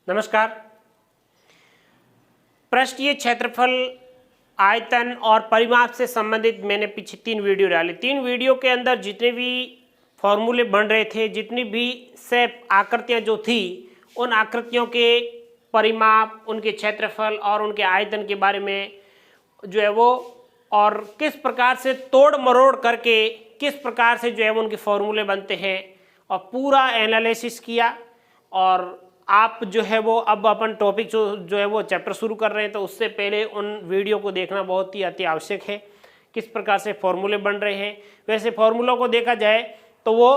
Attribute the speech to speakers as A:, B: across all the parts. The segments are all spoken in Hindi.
A: नमस्कार। पृष्ठीय क्षेत्रफल, आयतन और परिमाप से संबंधित मैंने पीछे 3 वीडियो डाले। 3 वीडियो के अंदर जितने भी फॉर्मूले बन रहे थे, जितनी भी शेप आकृतियां जो थी, उन आकृतियों के परिमाप, उनके क्षेत्रफल और उनके आयतन के बारे में जो है वो, और किस प्रकार से तोड़ मरोड़ करके किस प्रकार से जो है वो उनके फॉर्मूले बनते हैं, और पूरा एनालिसिस किया। और आप जो है वो अब अपन टॉपिक जो है वो चैप्टर शुरू कर रहे हैं, तो उससे पहले उन वीडियो को देखना बहुत ही अति आवश्यक है, किस प्रकार से फॉर्मूले बन रहे हैं। वैसे फॉर्मूलों को देखा जाए तो वो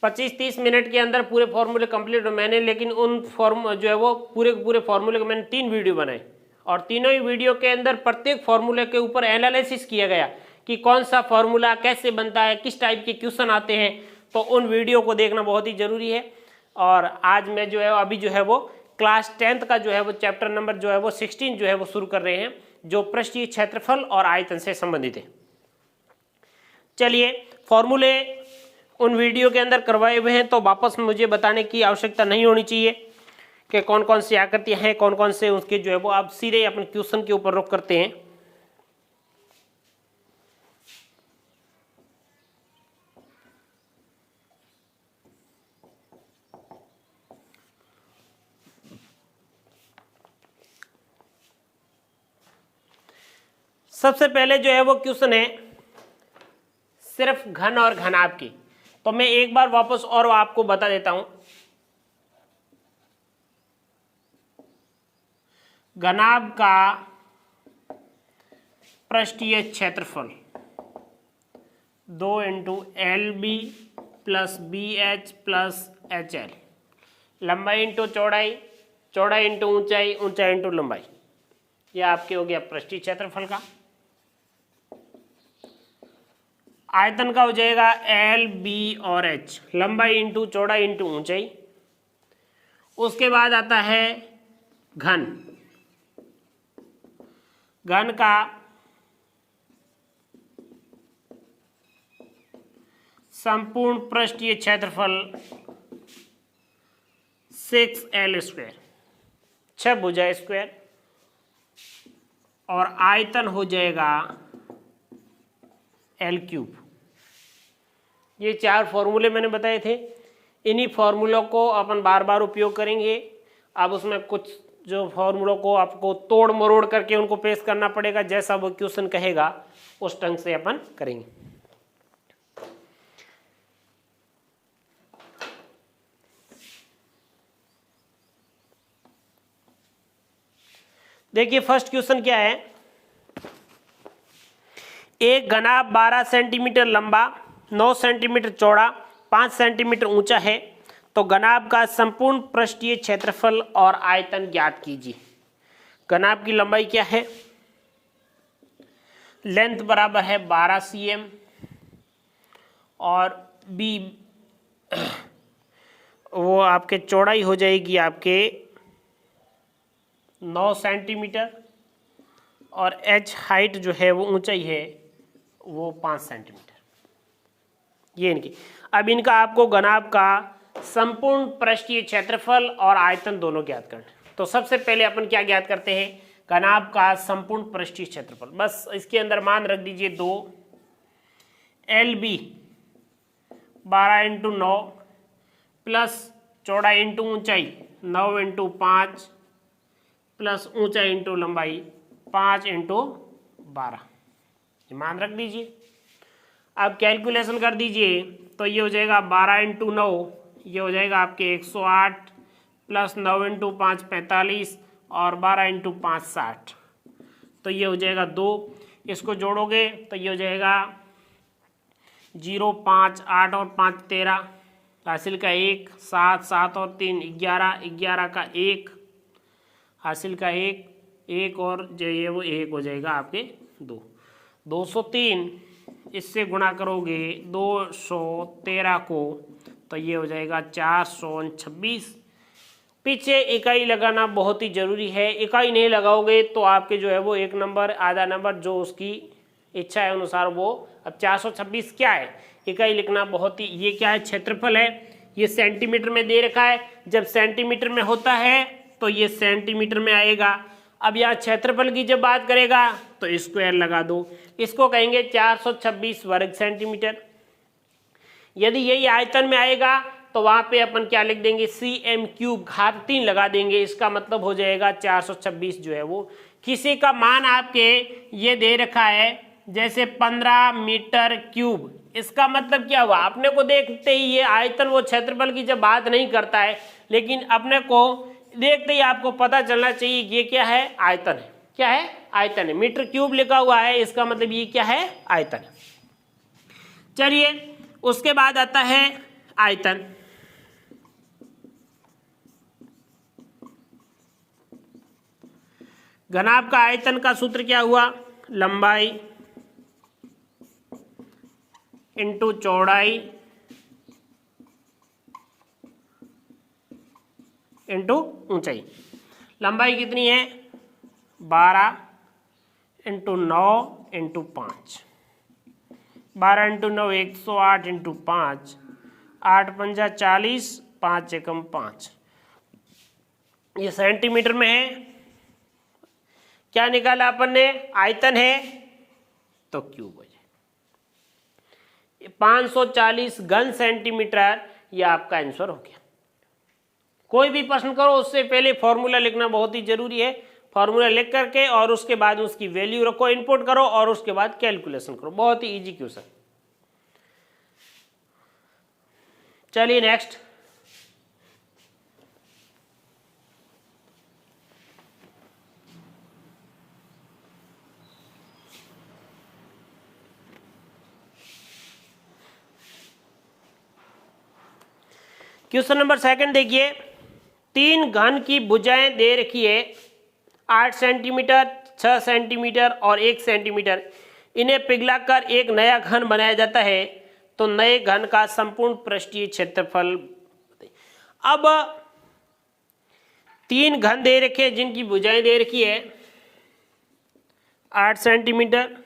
A: 25-30 मिनट के अंदर पूरे फॉर्मूले कंप्लीट हो मैंने, लेकिन उन जो है वो पूरे फॉर्मूले के मैंने 3 वीडियो बनाए, और तीनों ही वीडियो के अंदर प्रत्येक फॉर्मूले के ऊपर एनालिसिस किया गया कि कौन सा फॉर्मूला कैसे बनता है, किस टाइप के क्वेश्चन आते हैं। तो उन वीडियो को देखना बहुत ही जरूरी है। और आज मैं जो है अभी जो है वो क्लास 10th का जो है वो चैप्टर नंबर जो है वो 16 जो है वो शुरू कर रहे हैं, जो पृष्ठीय क्षेत्रफल और आयतन से संबंधित है। चलिए, फॉर्मूले उन वीडियो के अंदर करवाए हुए हैं, तो वापस मुझे बताने की आवश्यकता नहीं होनी चाहिए कि कौन कौन सी आकृतियां हैं, कौन कौन से उसके जो है वो। आप सीधे अपने क्वेश्चन के ऊपर रुख करते हैं। सबसे पहले जो है वो क्वेश्चन है सिर्फ घन और घनाभ की। तो मैं एक बार वापस और आपको बता देता हूं। घनाभ का पृष्ठीय क्षेत्रफल 2 × LB + BH + HL, लंबाई इंटू चौड़ाई, चौड़ाई इंटू ऊंचाई, ऊंचाई इंटू लंबाई। यह आपके हो गया पृष्ठीय क्षेत्रफल का। आयतन का हो जाएगा L, B और H, लंबाई इंटू चौड़ाई इंटू ऊंचाई। उसके बाद आता है घन। घन का संपूर्ण पृष्ठीय क्षेत्रफल 6L², 6 भुजा स्क्वायर, और आयतन हो जाएगा L3। ये 4 फॉर्मूले मैंने बताए थे। इन्हीं फॉर्मूलों को अपन बार बार उपयोग करेंगे। अब उसमें कुछ जो फॉर्मूलों को आपको तोड़ मरोड़ करके उनको पेश करना पड़ेगा, जैसा वो क्वेश्चन कहेगा उस ढंग से अपन करेंगे। देखिए, फर्स्ट क्वेश्चन क्या है। एक घनाभ 12 सेंटीमीटर लंबा, 9 सेंटीमीटर चौड़ा, 5 सेंटीमीटर ऊंचा है, तो घनाभ का संपूर्ण पृष्ठीय क्षेत्रफल और आयतन ज्ञात कीजिए। घनाभ की लंबाई क्या है? लेंथ बराबर है 12 cm, और बी वो आपके चौड़ाई हो जाएगी आपके 9 सेंटीमीटर, और एच हाइट जो है वो ऊंचाई है वो 5 सेंटीमीटर। ये इनकी। अब इनका आपको घनाभ का संपूर्ण पृष्ठीय क्षेत्रफल और आयतन दोनों ज्ञात करना है। तो सबसे पहले अपन क्या ज्ञात करते हैं? घनाभ का संपूर्ण पृष्ठीय क्षेत्रफल। बस इसके अंदर मान रख दीजिए 2 LB 12 × 9 प्लस चौड़ाई इंटू ऊंचाई 9 × 5 प्लस ऊंचाई इंटू लंबाई 5 × 12, मान रख दीजिए। अब कैलकुलेशन कर दीजिए, तो ये हो जाएगा 12 × 9, ये हो जाएगा आपके 108 प्लस 9 × 5 45, और 12 × 5 60, तो ये हो जाएगा 2। इसको जोड़ोगे तो ये हो जाएगा 0 5 8 और 5 13, हासिल का 1, 7 7 और 3 11, 11 का 1, हासिल का 1, 1 और जो ये वो 1 हो जाएगा आपके 2। 203 इससे गुणा करोगे 213 को, तो ये हो जाएगा 426। पीछे इकाई लगाना बहुत ही जरूरी है। इकाई नहीं लगाओगे तो आपके जो है वो 1 नंबर आधा नंबर जो उसकी इच्छा है अनुसार वो। अब 426 क्या है? इकाई लिखना बहुत ही, ये क्या है? क्षेत्रफल है। ये सेंटीमीटर में दे रखा है, जब सेंटीमीटर में होता है तो ये सेंटीमीटर में आएगा। अब यहाँ क्षेत्रफल की जब बात करेगा तो स्क्वायर लगा दो, इसको कहेंगे 426 वर्ग सेंटीमीटर। यदि यही आयतन में आएगा तो वहां पे अपन क्या लिख देंगे, cm³ घात 3 लगा देंगे, इसका मतलब हो जाएगा 426 जो है वो। किसी का मान आपके ये दे रखा है जैसे 15 मीटर क्यूब, इसका मतलब क्या हुआ, अपने को देखते ही ये आयतन वो क्षेत्रफल की जब बात नहीं करता है, लेकिन अपने को देखते ही आपको पता चलना चाहिए ये क्या है, आयतन है। क्या है, आयतन है। मीटर क्यूब लिखा हुआ है, इसका मतलब ये क्या है, आयतन है। चलिए उसके बाद आता है आयतन। घनाभ का आयतन का सूत्र क्या हुआ, लंबाई इंटू चौड़ाई इंटू ऊंचाई। लंबाई कितनी है, 12 इंटू 9 इंटू 5, 12 इंटू 9 108 इंटू 5, 8 पंजा 40, 5 एकम 5। ये सेंटीमीटर में है। क्या निकाला अपन ने, आयतन है तो क्यूब हो जाए। 540 घन सेंटीमीटर, ये आपका आंसर हो गया। कोई भी प्रश्न करो उससे पहले फॉर्मूला लिखना बहुत ही जरूरी है। फॉर्मूला लिख करके और उसके बाद उसकी वैल्यू रखो, इनपुट करो और उसके बाद कैलकुलेशन करो, बहुत ही इजी क्वेश्चन। चलिए नेक्स्ट। क्वेश्चन नंबर 2 देखिए, 3 घन की भुजाएं दे रखी है 8 सेंटीमीटर, 6 सेंटीमीटर और 1 सेंटीमीटर। इन्हें पिघलाकर एक नया घन बनाया जाता है, तो नए घन का संपूर्ण पृष्ठीय क्षेत्रफल। अब 3 घन दे रखे जिनकी भुजाएं दे रखी है 8 सेंटीमीटर,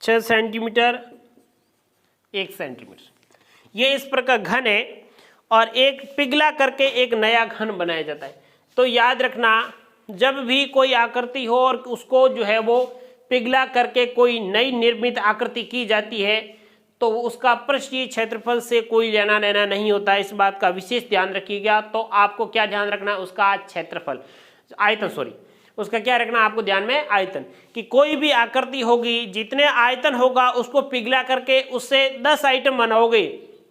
A: 6 सेंटीमीटर, 1 सेंटीमीटर। ये इस प्रकार घन है और एक पिघला करके एक नया घन बनाया जाता है। तो याद रखना, जब भी कोई आकृति हो और उसको जो है वो पिघला करके कोई नई निर्मित आकृति की जाती है तो उसका पृष्ठीय क्षेत्रफल से कोई लेना देना नहीं होता, इस बात का विशेष ध्यान रखिएगा। तो आपको क्या ध्यान रखना, उसका क्षेत्रफल, आयतन, सॉरी, उसका क्या रखना आपको ध्यान में, आयतन। कि कोई भी आकृति होगी, जितने आयतन होगा उसको पिघला करके उससे 10 आइटम बनाओगे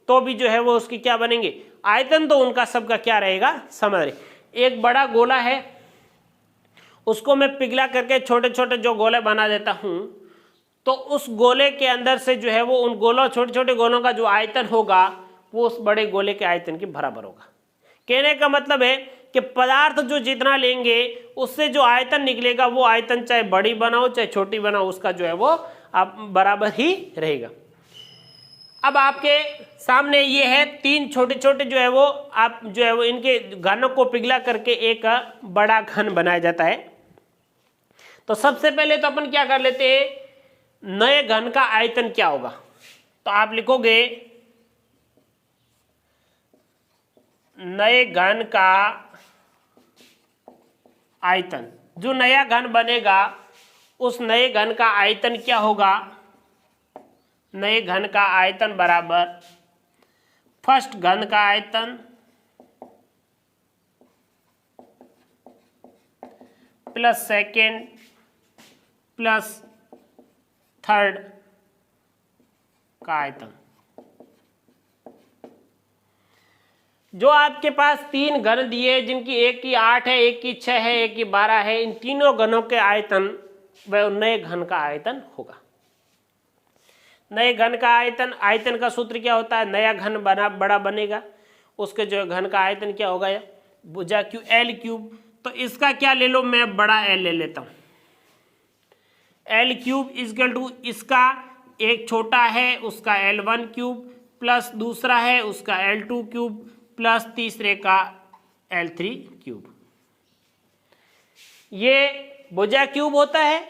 A: तो भी जो है वो उसकी क्या बनेंगे, आयतन। तो उनका सबका क्या रहेगा, समझ रहे। एक बड़ा गोला है, उसको मैं पिघला करके छोटे छोटे जो गोले बना देता हूं, तो उस गोले के अंदर से जो है वो उन गोलों, छोटे छोटे गोलों का जो आयतन होगा वो उस बड़े गोले के आयतन के बराबर होगा। कहने का मतलब है कि पदार्थ जो जितना लेंगे उससे जो आयतन निकलेगा वो आयतन चाहे बड़ी बनाओ चाहे छोटी बनाओ, उसका जो है वो आप बराबर ही रहेगा। अब आपके सामने ये है 3 छोटे छोटे जो है वो आप जो है वो इनके घनों को पिघला करके एक बड़ा घन बनाया जाता है। तो सबसे पहले तो अपन क्या कर लेते हैं, नए घन का आयतन क्या होगा। तो आप लिखोगे नए घन का आयतन, जो नया घन बनेगा उस नए घन का आयतन क्या होगा, नए घन का आयतन बराबर फर्स्ट घन का आयतन प्लस सेकेंड प्लस थर्ड का आयतन। जो आपके पास 3 घन दिए जिनकी एक की 8 है, एक की 6 है, एक की 12 है, इन तीनों घनों के आयतन वह नए घन का आयतन होगा। नए घन का आयतन, आयतन का सूत्र क्या होता है, नया घन बड़ा बनेगा उसके जो घन का आयतन क्या होगा, भुजा क्यू एल क्यूब। तो इसका क्या ले लो, मैं बड़ा एल ले लेता हूं, एल क्यूब इक्वल टू इसका एक छोटा है उसका L1 क्यूब प्लस दूसरा है उसका L2 क्यूब प्लस तीसरे का L3 क्यूब। ये भुजा क्यूब होता है,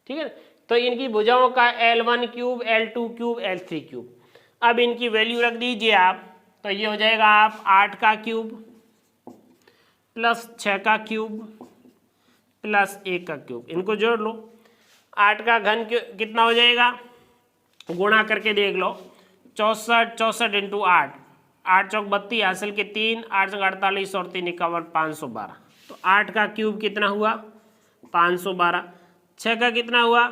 A: ठीक है। तो इनकी भुजाओं का L1 cube, L2 cube, L3 cube. अब इनकी वैल्यू रख दीजिए आप, तो ये हो जाएगा आप 8 का क्यूब प्लस 6 का क्यूब प्लस 1 का क्यूब, इनको जोड़ लो। 8 का घन कितना हो जाएगा, गुणा करके देख लो। 64 64 इंटू 8, 8 चौक 32 हासिल के 3, 8 चौक 48 और 3 51, 512। तो 8 का क्यूब कितना हुआ 512। 6 का कितना हुआ,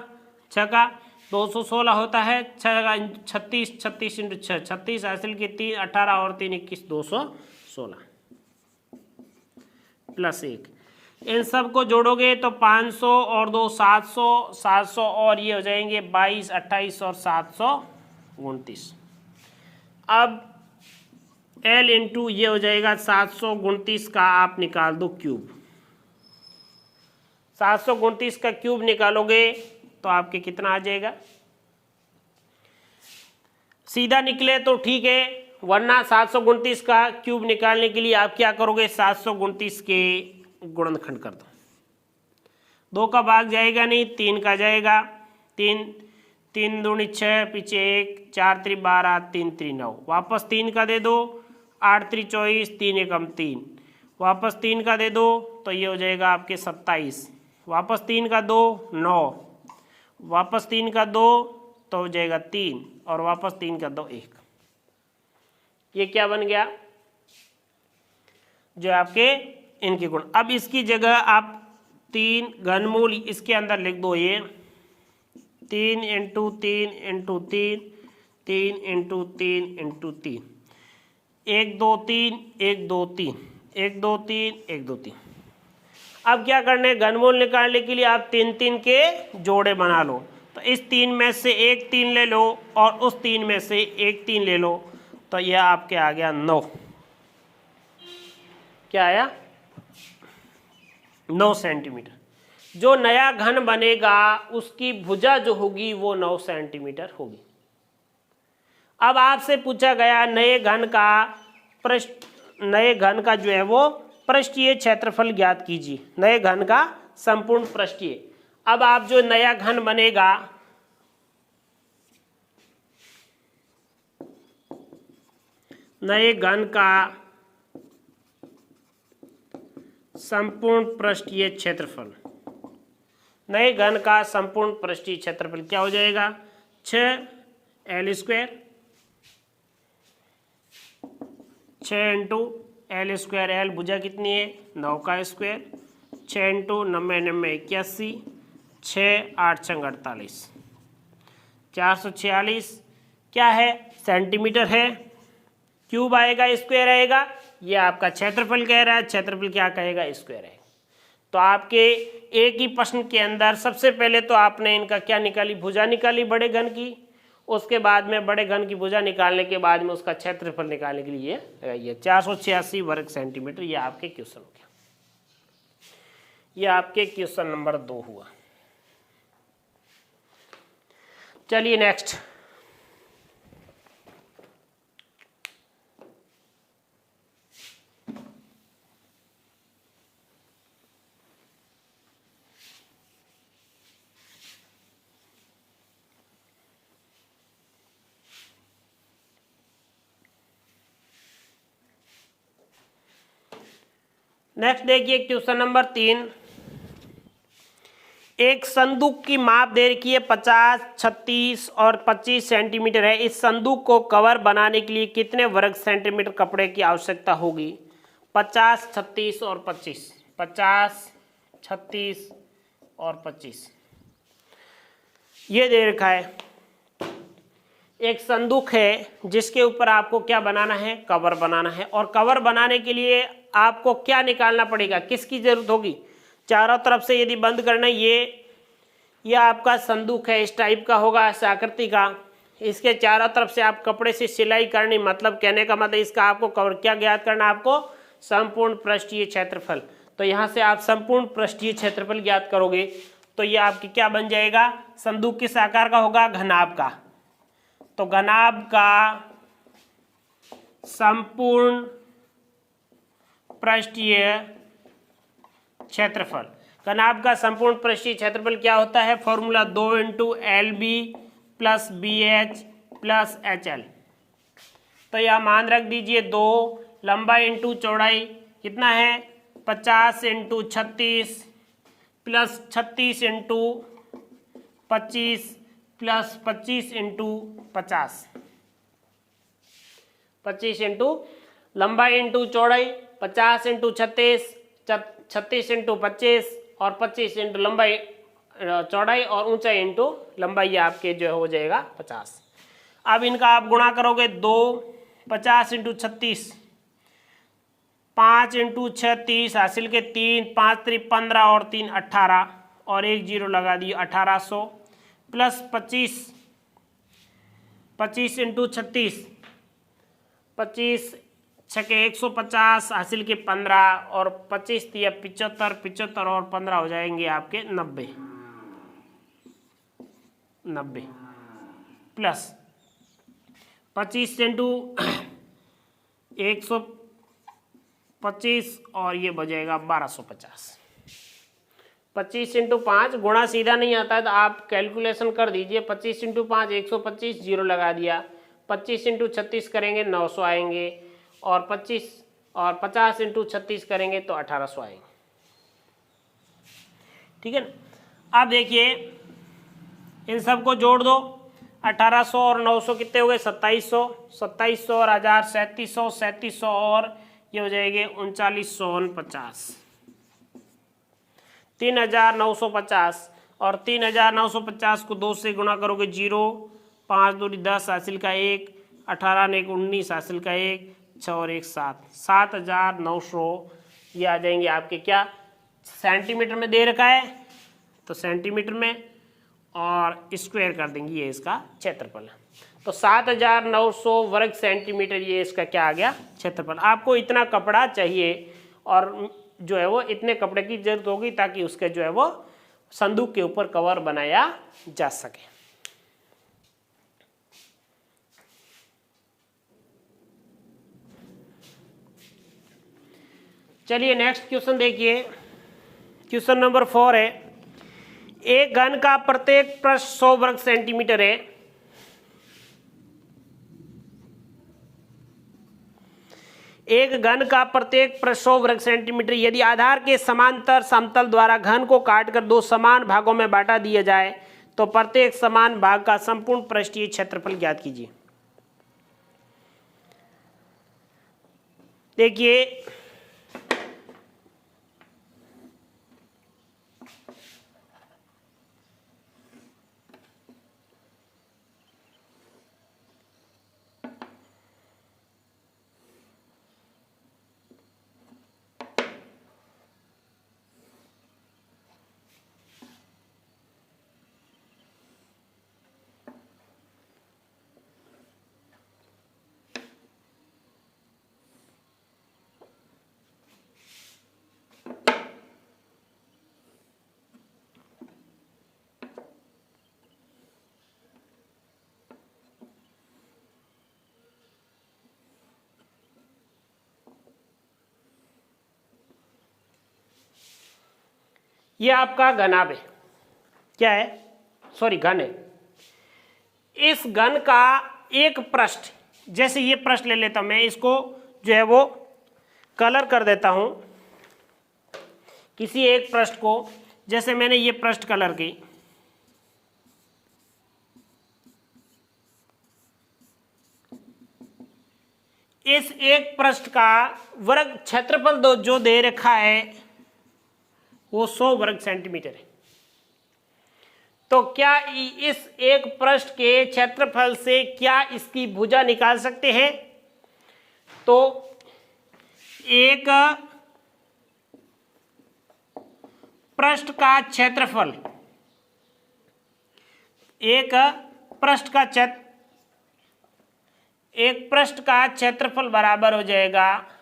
A: 6 का 216 होता है, 6 का 36, 36 इंटू 6 36 हासिल के 3, 18 और 3 21, 216 प्लस 1। इन सब को जोड़ोगे तो 500 और 2 700, 700 और ये हो जाएंगे 22, 28 और 729। अब L इंटू ये हो जाएगा 729 का आप निकाल दो क्यूब। 729 का क्यूब निकालोगे तो आपके कितना आ जाएगा, सीधा निकले तो ठीक है, वरना 729 का क्यूब निकालने के लिए आप क्या करोगे, 729 के गुणनखंड कर दो। 2 का भाग जाएगा नहीं, 3 का जाएगा। 3 3 दूनी 6, पीछे 1, 4 3 12, 3 3 9, वापस 3 का दे दो, 8 3 24, 3 1 3, वापस 3 का दे दो तो ये हो जाएगा आपके 27, वापस 3 का 2 9, वापस 3 का 2 तो हो जाएगा 3, और वापस 3 का 2 1। ये क्या बन गया, जो आपके इनके गुण। अब इसकी जगह आप 3 घनमूल इसके अंदर लिख दो, ये 3 इंटू 3 इंटू 3, 3 इंटू 3 इंटू 3, 1 2 3 1 2 3 1 2 3 1 2 3। अब क्या करने, घनमूल निकालने के लिए आप 3 3 के जोड़े बना लो। तो इस 3 में से एक 3 ले लो और उस 3 में से एक 3 ले लो, तो यह आपके आ गया 9। क्या आया, 9 सेंटीमीटर। जो नया घन बनेगा उसकी भुजा जो होगी वो 9 सेंटीमीटर होगी। अब आपसे पूछा गया नए घन का जो है वो पृष्ठीय क्षेत्रफल ज्ञात कीजिए, नए घन का संपूर्ण पृष्ठीय। अब आप जो नया घन बनेगा, नए घन का संपूर्ण पृष्ठीय क्षेत्रफल, नए घन का संपूर्ण पृष्ठीय क्षेत्रफल क्या हो जाएगा, 6L square, 6 into L square, L भुजा कितनी है 9 का स्क्वायर, 6 इंटू 90 90 81, 6 8 6 48, 446 क्या है सेंटीमीटर है, क्यूब आएगा स्क्वायर आएगा, ये आपका क्षेत्रफल कह रहा है, क्षेत्रफल क्या कहेगा स्क्वायर है। तो आपके एक ही प्रश्न के अंदर सबसे पहले तो आपने इनका क्या निकाली, भुजा निकाली बड़े घन की, उसके बाद में बड़े घन की भुजा निकालने के बाद में उसका क्षेत्रफल निकालने के लिए ये 486 वर्ग सेंटीमीटर, ये आपके क्वेश्चन हो गया। ये आपके क्वेश्चन नंबर 2 हुआ। चलिए नेक्स्ट, देखिए क्वेश्चन नंबर 3। एक संदूक की माप दे रखी है 50, 36 और 25 सेंटीमीटर है। इस संदूक को कवर बनाने के लिए कितने वर्ग सेंटीमीटर कपड़े की आवश्यकता होगी? 50, 36 और 25, 50, 36 और 25 ये दे रखा है। एक संदूक है जिसके ऊपर आपको क्या बनाना है, कवर बनाना है। और कवर बनाने के लिए आपको क्या निकालना पड़ेगा, किसकी जरूरत होगी? चारों तरफ से यदि बंद करना, ये आपका संदूक है, इस टाइप का होगा, इस आकृति का। इसके चारों तरफ से आप कपड़े से सिलाई करनी, मतलब कहने का मतलब इसका आपको कवर क्या ज्ञात करना, आपको संपूर्ण पृष्ठीय क्षेत्रफल। तो यहाँ से आप संपूर्ण पृष्ठीय क्षेत्रफल ज्ञात करोगे तो ये आपकी क्या बन जाएगा, संदूक किस आकार का होगा, घनाभ का। तो घनाभ का संपूर्ण पृष्ठीय क्षेत्रफल, घनाभ का संपूर्ण पृष्ठीय क्षेत्रफल क्या होता है, फॉर्मूला 2 × LB + BH + HL। तो तो यह मान रख दीजिए 2 लंबाई इंटू चौड़ाई कितना है 50 into 36 plus 36 into 25 plus 25 into 50। 25 into लंबाई इंटू चौड़ाई 50 इंटू 36, 36 इंटू 25 और 25 इंटू लंबाई चौड़ाई और ऊंचाई इंटू लंबाई आपके जो हो जाएगा 50। अब इनका आप गुणा करोगे 2 50 इंटू 36 5 इंटू 36 हासिल के 3 5 3 15 और 3 18 और एक जीरो लगा दिए 1800 प्लस 25 इंटू 36 25 छके 150 हासिल के 15 और 25 दिया 75 75 और 15 हो जाएंगे आपके 90 प्लस 25 इंटू 125 और ये बचेगा 1250। 25 इंटू 5 गुणा सीधा नहीं आता है तो आप कैलकुलेशन कर दीजिए। 25 इंटू 5 125 जीरो लगा दिया। 25 इंटू 36 करेंगे 900 आएंगे और 50 इंटू 36 करेंगे तो 1800 आएंगे। ठीक है ना। अब देखिए इन सबको जोड़ दो 1800 और 900 कितने हो गए 2700, 2700 और 1000 3700, 3700 और ये हो जाएंगे 3950, 3950 और 3950 को 2 से गुणा करोगे 0, 5 दूनी 10 हासिल का 1, 18 ने 19 हासिल का 1, 6 और 1 7, 7900 ये आ जाएंगे आपके क्या सेंटीमीटर में दे रखा है तो सेंटीमीटर में और स्क्वायर कर देंगे ये इसका क्षेत्रफल। तो 7900 वर्ग सेंटीमीटर ये इसका क्या आ गया क्षेत्रफल। आपको इतना कपड़ा चाहिए और जो है वो इतने कपड़े की जरूरत होगी ताकि उसके जो है वो संदूक के ऊपर कवर बनाया जा सके। चलिए नेक्स्ट क्वेश्चन देखिए। क्वेश्चन नंबर 4 है एक घन का प्रत्येक पृष्ठ 100 वर्ग सेंटीमीटर है। एक घन का प्रत्येक पृष्ठ 100 वर्ग सेंटीमीटर यदि आधार के समांतर समतल द्वारा घन को काटकर 2 समान भागों में बांटा दिया जाए तो प्रत्येक समान भाग का संपूर्ण पृष्ठीय क्षेत्रफल ज्ञात कीजिए। देखिए ये आपका घनाभ है, क्या है सॉरी घन है। इस घन का एक पृष्ठ जैसे ये पृष्ठ ले लेता हूं मैं, इसको जो है वो कलर कर देता हूं किसी एक पृष्ठ को। जैसे मैंने ये पृष्ठ कलर की, इस एक पृष्ठ का वर्ग क्षेत्रफल जो दे रखा है वो 100 वर्ग सेंटीमीटर है। तो क्या इस एक पृष्ठ के क्षेत्रफल से क्या इसकी भुजा निकाल सकते हैं? तो एक पृष्ठ का क्षेत्रफल, एक पृष्ठ का क्षेत्रफल बराबर हो जाएगा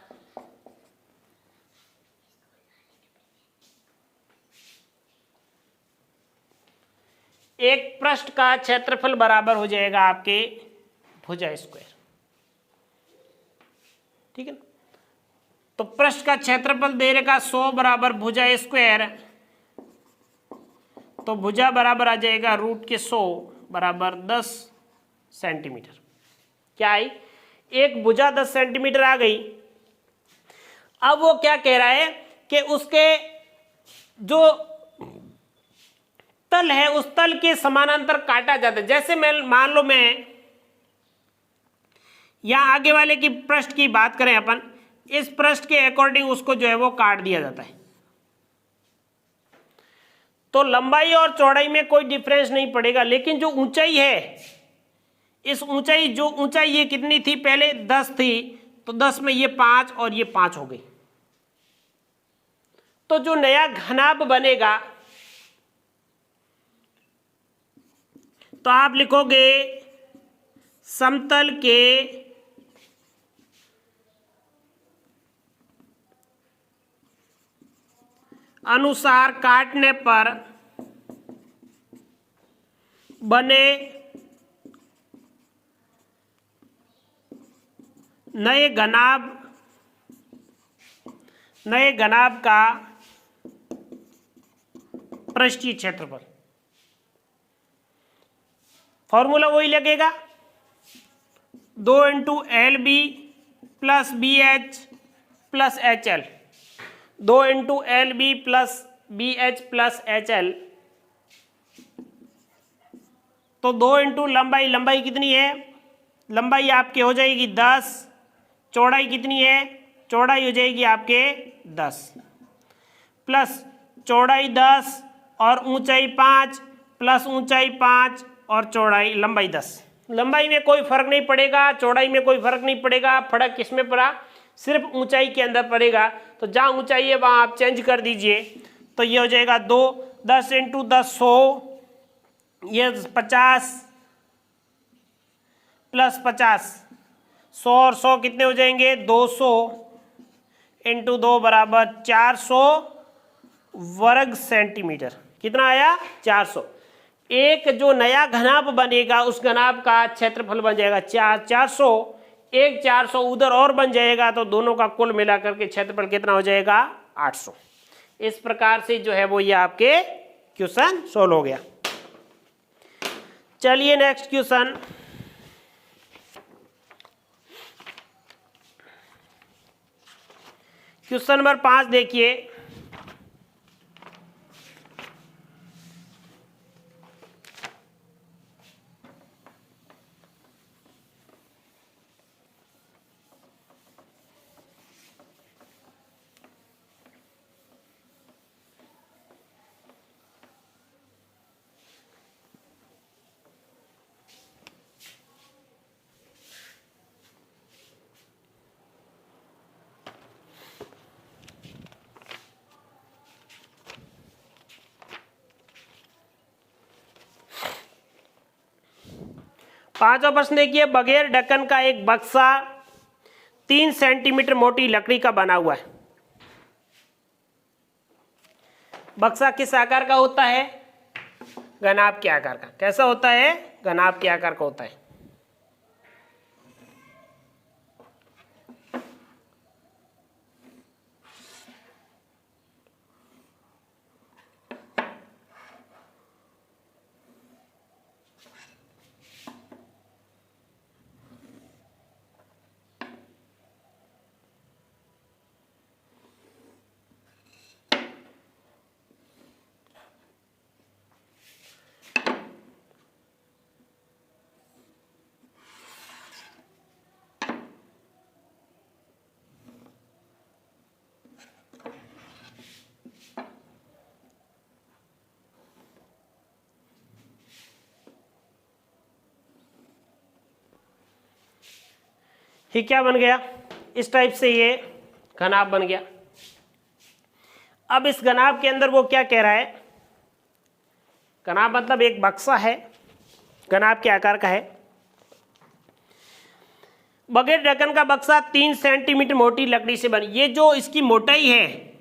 A: एक पृष्ठ का क्षेत्रफल बराबर हो जाएगा आपके भुजा स्क्वायर। ठीक है ना। तो पृष्ठ का क्षेत्रफल दे रखा 100 बराबर भुजा स्क्वायर, तो भुजा बराबर आ जाएगा रूट के 100 बराबर 10 सेंटीमीटर। क्या आई एक भुजा 10 सेंटीमीटर आ गई। अब वो क्या कह रहा है कि उसके जो तल है उस तल के समानांतर काटा जाता है। जैसे मैं मान लो मैं यहां आगे वाले की पृष्ठ की बात करें अपन, इस पृष्ठ के अकॉर्डिंग उसको जो है वो काट दिया जाता है, तो लंबाई और चौड़ाई में कोई डिफरेंस नहीं पड़ेगा। लेकिन जो ऊंचाई है, इस ऊंचाई जो ऊंचाई ये कितनी थी, पहले 10 थी, तो 10 में ये 5 और ये 5 हो गई। तो जो नया घनाभ बनेगा तो आप लिखोगे समतल के अनुसार काटने पर बने नए घनाभ का पृष्ठीय क्षेत्रफल। फॉर्मूला वही लगेगा, 2 into L B plus B H plus H L, 2 into L B plus B H plus H L. तो 2 इंटू लंबाई, लंबाई कितनी है, लंबाई आपके हो जाएगी 10, चौड़ाई कितनी है, चौड़ाई हो जाएगी आपके 10, प्लस चौड़ाई 10 और ऊंचाई 5 प्लस ऊंचाई 5 और चौड़ाई लंबाई 10। लंबाई में कोई फर्क नहीं पड़ेगा, चौड़ाई में कोई फर्क नहीं पड़ेगा, फर्क किसमें पड़ा, सिर्फ ऊंचाई के अंदर पड़ेगा। तो जहाँ ऊंचाई है वहाँ आप चेंज कर दीजिए, तो ये हो जाएगा 2, 10 इंटू 10 100, ये 50 प्लस 50, 100 और 100 कितने हो जाएंगे, 200 इंटू 2 बराबर 400 वर्ग सेंटीमीटर। कितना आया, 400। एक जो नया घनाभ बनेगा उस घनाभ का क्षेत्रफल बन जाएगा 400, एक 400 उधर और बन जाएगा, तो दोनों का कुल मिलाकर के क्षेत्रफल कितना हो जाएगा, 800। इस प्रकार से जो है वो ये आपके क्वेश्चन सोल्व हो गया। चलिए नेक्स्ट क्वेश्चन, क्वेश्चन नंबर 5 देखिए। पांचवा प्रश्न देखिए, बगैर ढक्कन का एक बक्सा 3 सेंटीमीटर मोटी लकड़ी का बना हुआ है। बक्सा किस आकार का होता है, घनाभ के आकार का। कैसा होता है, घनाभ के आकार का होता है। ये क्या बन गया, इस टाइप से ये घनाभ बन गया। अब इस घनाभ के अंदर वो क्या कह रहा है, घनाभ मतलब एक बक्सा है, घनाभ के आकार का है। बगैर ढक्कन का बक्सा 3 सेंटीमीटर मोटी लकड़ी से बनी। ये जो इसकी मोटाई है,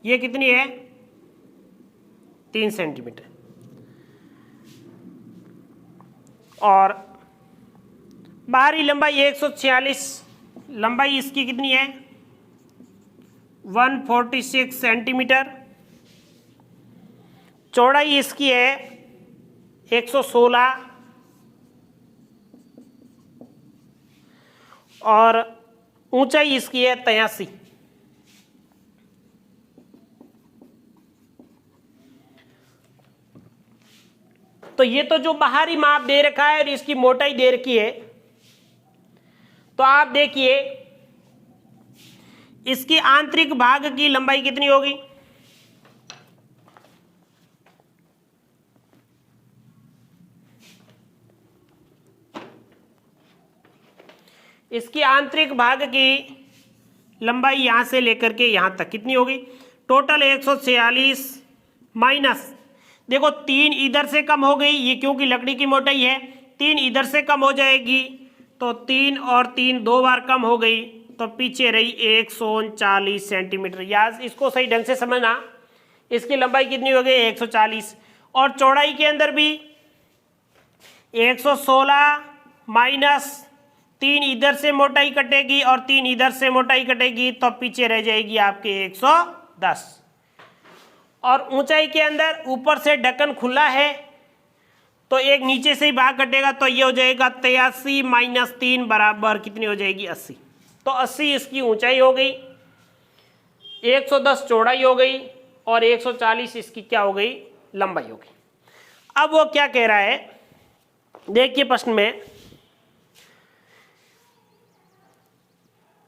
A: ये कितनी है, 3 सेंटीमीटर, और बाहरी लंबाई 146, लंबाई इसकी कितनी है, 146 सेंटीमीटर, चौड़ाई इसकी है 116 और ऊंचाई इसकी है 83। तो ये तो जो बाहरी माप दे रखा है और इसकी मोटाई दे रखी है, तो आप देखिए इसकी आंतरिक भाग की लंबाई कितनी होगी? इसकी आंतरिक भाग की लंबाई यहां से लेकर के यहां तक कितनी होगी? टोटल 146 माइनस, देखो 3 इधर से कम हो गई, ये क्योंकि लकड़ी की मोटाई है, 3 इधर से कम हो जाएगी, तो 3 और 3 2 बार कम हो गई, तो पीछे रही 139 सेंटीमीटर। यार इसको सही ढंग से समझना, इसकी लंबाई कितनी हो गई? 140। और चौड़ाई के अंदर भी 116 माइनस 3 इधर से मोटाई कटेगी और 3 इधर से मोटाई कटेगी, तो पीछे रह जाएगी आपके 110। और ऊंचाई के अंदर ऊपर से ढक्कन खुला है, तो एक नीचे से ही भाग कटेगा, तो ये हो जाएगा 83 माइनस 3 बराबर कितनी हो जाएगी? 80। तो 80 इसकी ऊंचाई हो गई, 110 चौड़ाई हो गई और 140 इसकी क्या हो गई? लंबाई हो गई। अब वो क्या कह रहा है, देखिए प्रश्न में,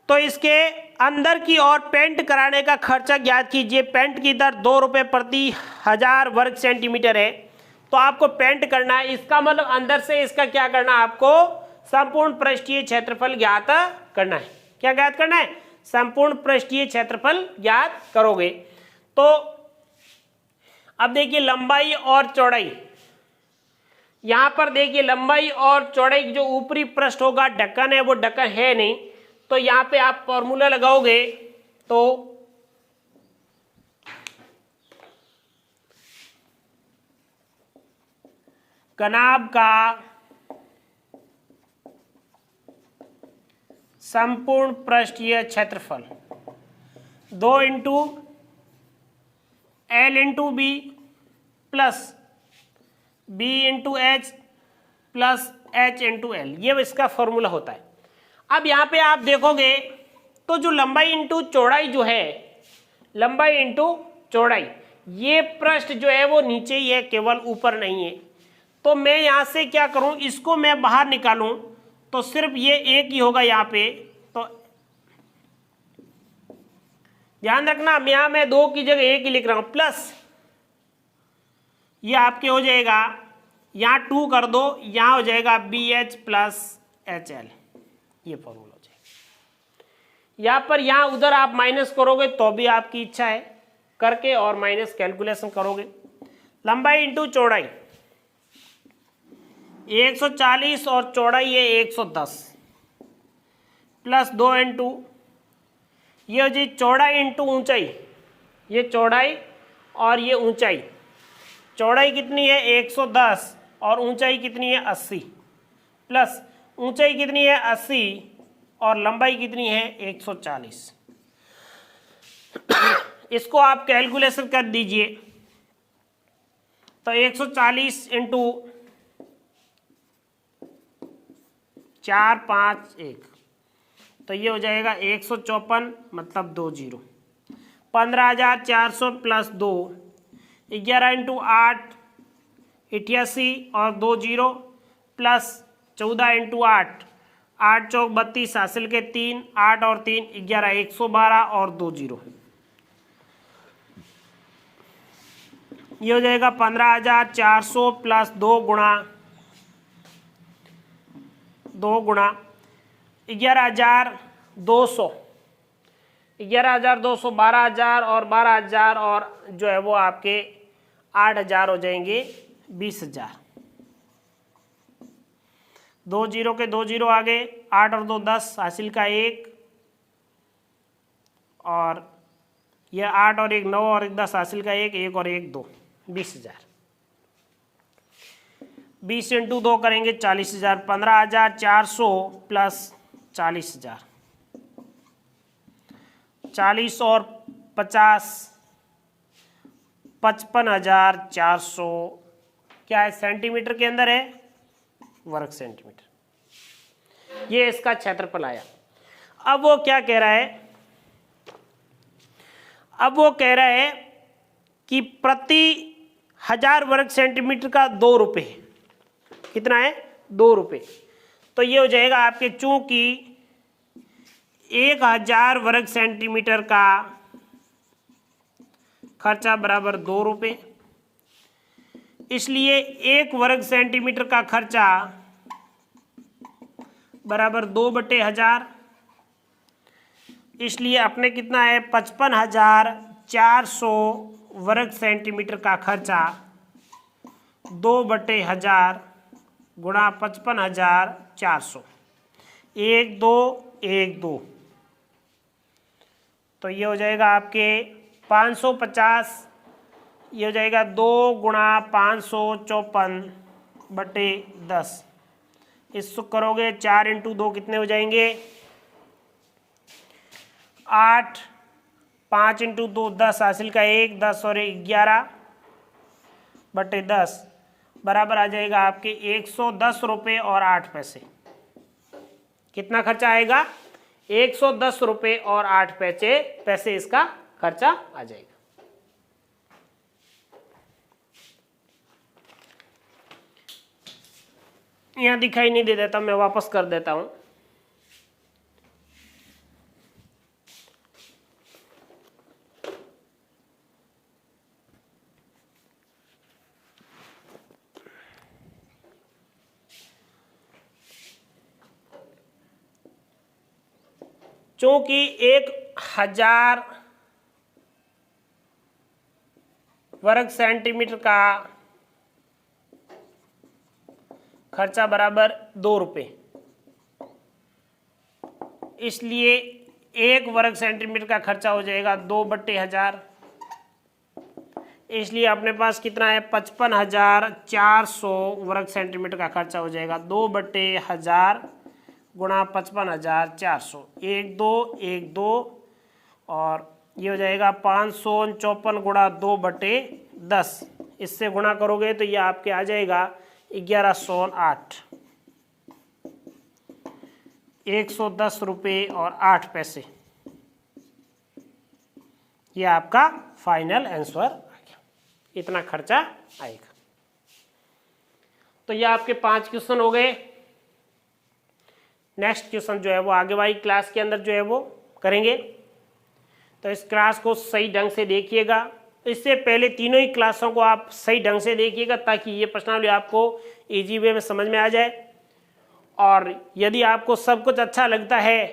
A: तो इसके अंदर की ओर पेंट कराने का खर्चा ज्ञात कीजिए। पेंट की दर 2 रुपये प्रति 1000 वर्ग सेंटीमीटर है। तो आपको पेंट करना है, इसका मतलब अंदर से इसका क्या करना है? आपको संपूर्ण पृष्ठीय क्षेत्रफल ज्ञात करना है। क्या ज्ञात करना है? संपूर्ण पृष्ठीय क्षेत्रफल ज्ञात करोगे। तो अब देखिए लंबाई और चौड़ाई, यहां पर देखिए लंबाई और चौड़ाई, जो ऊपरी पृष्ठ होगा ढक्कन है, वो ढक्कन है नहीं, तो यहां पे आप फॉर्मूला लगाओगे तो कनाब का संपूर्ण पृष्ठीय क्षेत्रफल 2 into L into B plus B into H plus H into L, ये इसका फॉर्मूला होता है। अब यहाँ पे आप देखोगे तो जो लंबाई इंटू चौड़ाई जो है, लंबाई इंटू चौड़ाई, ये पृष्ठ जो है वो नीचे ही है, केवल ऊपर नहीं है। तो मैं यहाँ से क्या करूँ, इसको मैं बाहर निकालूं तो सिर्फ ये एक ही होगा यहाँ पे। तो ध्यान रखना, यहाँ मैं 2 की जगह 1 ही लिख रहा हूँ, प्लस ये आपके हो जाएगा, यहाँ 2 कर दो, यहाँ हो जाएगा BH प्लस HL, ये फॉर्मूला हो जाएगा। यहाँ पर यहाँ उधर आप माइनस करोगे तो भी आपकी इच्छा है करके, और माइनस कैलकुलेशन करोगे। लंबाई इंटू चौड़ाई 140 और चौड़ाई है 110 प्लस 2 इंटू ये हो जी चौड़ाई इंटू ऊंचाई, ये चौड़ाई और ये ऊंचाई। चौड़ाई कितनी है? 110 और ऊंचाई कितनी है? 80, प्लस ऊंचाई कितनी है? 80 और लंबाई कितनी है? 140। इसको आप कैलकुलेशन कर दीजिए, तो 140 इंटू 4 5 1, तो ये हो जाएगा 154 मतलब 2 जीरो, 15,400 प्लस 2, 11 इंटू 8 88 और 2 जीरो, प्लस 14 इंटू 8, 8 चौक 32 हासिल के 3, 8 और 3 11, 112 और 2 जीरो, ये हो जाएगा 15,400 प्लस 2 गुणा 11,200, 11,200, 12,000 और 12,000 और जो है वो आपके 8,000 हो जाएंगे, 20,000। 2 जीरो के 2 जीरो आ गए, 8 और 2 10 हासिल का 1, और यह 8 और 1 9 और 1 10 हासिल का 1, 1 और 1 2, 20,000। 20 इंटू 2 करेंगे 40,000, 15,400 प्लस 40,000, 40 और 50 55,400 क्या है, सेंटीमीटर के अंदर है, वर्ग सेंटीमीटर। ये इसका क्षेत्रफल आया। अब वो क्या कह रहा है, अब वो कह रहा है कि प्रति 1000 वर्ग सेंटीमीटर का 2 रुपये, कितना है, 2 रुपये। तो ये हो जाएगा आपके, चूंकि 1000 वर्ग सेंटीमीटर का खर्चा बराबर 2 रुपये, इसलिए 1 वर्ग सेंटीमीटर का खर्चा बराबर 2/1000, इसलिए अपने कितना है, 55,400 वर्ग सेंटीमीटर का खर्चा 2/1000 गुणा 55,400, 1 2 1 2, तो ये हो जाएगा आपके 550, ये हो जाएगा 2 गुणा 554/10। इसको करोगे 4 × 2 कितने हो जाएंगे, 8, 5 × 2 10, हासिल का 1, 10 और 11/10 बराबर आ जाएगा आपके 110 रुपये और 8 पैसे। कितना खर्चा आएगा, 110 रुपये और 8 पैसे इसका खर्चा आ जाएगा। यहां दिखाई नहीं दे देता, मैं वापस कर देता हूं। चूंकि 1000 वर्ग सेंटीमीटर का खर्चा बराबर 2 रुपये, इसलिए 1 वर्ग सेंटीमीटर का खर्चा हो जाएगा 2/1000, इसलिए अपने पास कितना है, 55,400 वर्ग सेंटीमीटर का खर्चा हो जाएगा 2/1000 गुणा 55,400, 1 2 1 2, और ये हो जाएगा 554 गुणा 2/10। इससे गुणा करोगे तो ये आपके आ जाएगा 1108, 110 रुपये और 8 पैसे। ये आपका फाइनल आंसर आ गया, इतना खर्चा आएगा। तो ये आपके 5 क्वेश्चन हो गए। नेक्स्ट क्वेश्चन जो है वो आगे वाली क्लास के अंदर जो है वो करेंगे, तो इस क्लास को सही ढंग से देखिएगा। इससे पहले तीनों ही क्लासों को आप सही ढंग से देखिएगा ताकि ये प्रश्नावली आपको इजी वे में समझ में आ जाए। और यदि आपको सब कुछ अच्छा लगता है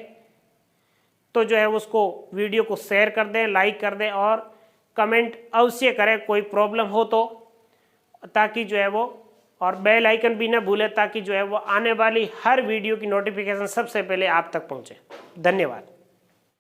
A: तो जो है उसको वीडियो को शेयर कर दें, लाइक कर दें और कमेंट अवश्य करें कोई प्रॉब्लम हो तो, ताकि जो है वो, और बेल आइकन भी ना भूलें ताकि जो है वो आने वाली हर वीडियो की नोटिफिकेशन सबसे पहले आप तक पहुंचे। धन्यवाद।